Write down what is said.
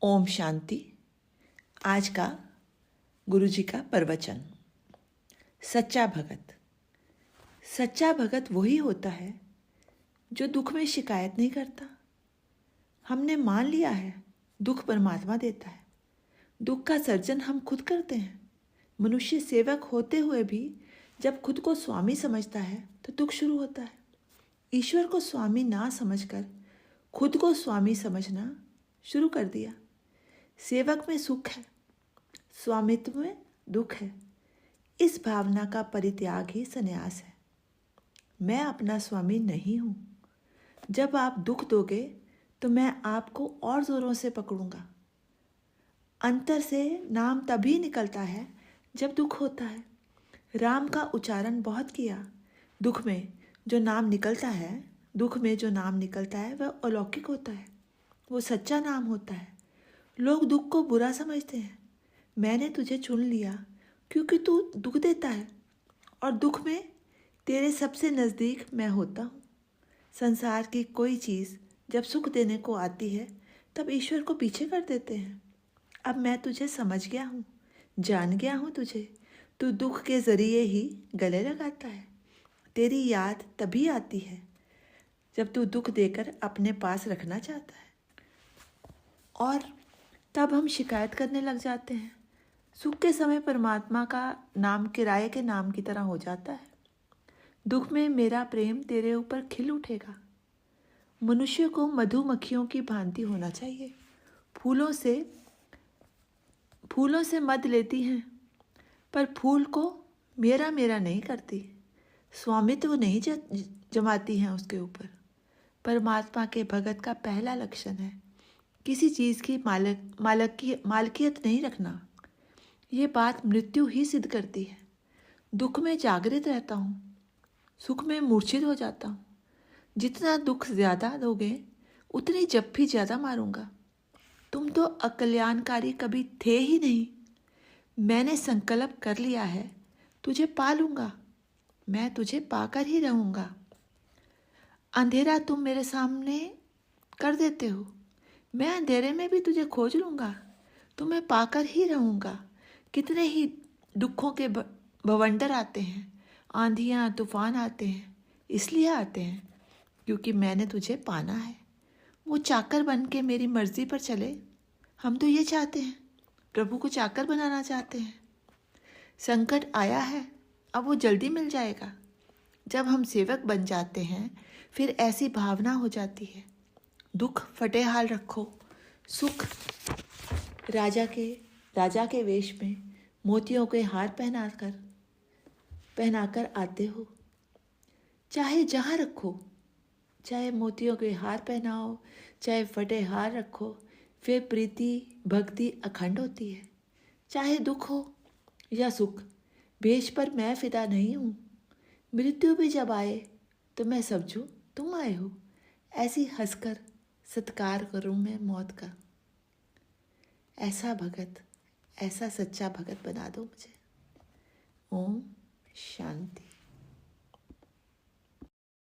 ओम शांति। आज का गुरु जी का प्रवचन। सच्चा भगत। सच्चा भगत वही होता है जो दुख में शिकायत नहीं करता। हमने मान लिया है दुख परमात्मा देता है, दुख का सर्जन हम खुद करते हैं। मनुष्य सेवक होते हुए भी जब खुद को स्वामी समझता है तो दुख शुरू होता है। ईश्वर को स्वामी ना समझकर खुद को स्वामी समझना शुरू कर दिया। सेवक में सुख है, स्वामित्व में दुख है। इस भावना का परित्याग ही संन्यास है। मैं अपना स्वामी नहीं हूँ। जब आप दुख दोगे तो मैं आपको और जोरों से पकड़ूंगा। अंतर से नाम तभी निकलता है जब दुख होता है। राम का उच्चारण बहुत किया। दुख में जो नाम निकलता है, दुख में जो नाम निकलता है वह अलौकिक होता है, वो सच्चा नाम होता है। लोग दुख को बुरा समझते हैं। मैंने तुझे चुन लिया क्योंकि तू दुख देता है और दुख में तेरे सबसे नज़दीक मैं होता हूँ। संसार की कोई चीज़ जब सुख देने को आती है तब ईश्वर को पीछे कर देते हैं। अब मैं तुझे समझ गया हूँ, जान गया हूँ तुझे। तू दुख के ज़रिए ही गले लगाता है। तेरी याद तभी आती है जब तू दुख देकर अपने पास रखना चाहता है, और तब हम शिकायत करने लग जाते हैं। सुख के समय परमात्मा का नाम किराए के नाम की तरह हो जाता है। दुख में मेरा प्रेम तेरे ऊपर खिल उठेगा। मनुष्य को मधुमक्खियों की भांति होना चाहिए। फूलों से मध लेती हैं, पर फूल को मेरा मेरा नहीं करती। स्वामित्व नहीं जमाती हैं उसके ऊपर। परमात्मा के भगत का पहला लक्षण है किसी चीज़ की मालकियत नहीं रखना। ये बात मृत्यु ही सिद्ध करती है। दुख में जागृत रहता हूँ, सुख में मूर्छित हो जाता हूँ। जितना दुख ज़्यादा दोगे उतनी जप्फी ज़्यादा मारूंगा। तुम तो अकल्याणकारी कभी थे ही नहीं। मैंने संकल्प कर लिया है तुझे पा लूँगा। मैं तुझे पाकर ही रहूँगा। अंधेरा तुम मेरे सामने कर देते हो, मैं अंधेरे में भी तुझे खोज लूँगा। तुम्हें पाकर ही रहूँगा। कितने ही दुखों के बवंडर आते हैं, आंधियाँ तूफान आते हैं, इसलिए आते हैं क्योंकि मैंने तुझे पाना है। वो चाकर बन के मेरी मर्जी पर चले। हम तो ये चाहते हैं, प्रभु को चाकर बनाना चाहते हैं। संकट आया है, अब वो जल्दी मिल जाएगा। जब हम सेवक बन जाते हैं फिर ऐसी भावना हो जाती है, दुख फटे हाल रखो, सुख राजा के वेश में मोतियों के हार पहनाकर आते हो। चाहे जहाँ रखो, चाहे मोतियों के हार पहनाओ, चाहे फटे हार रखो, फिर प्रीति भक्ति अखंड होती है। चाहे दुख हो या सुख, भेष पर मैं फिदा नहीं हूँ। मृत्यु भी जब आए तो मैं समझूं तुम आए हो। ऐसी हंसकर सत्कार करूं मैं मौत का। ऐसा भगत, ऐसा सच्चा भगत बना दो मुझे। ओम शांति।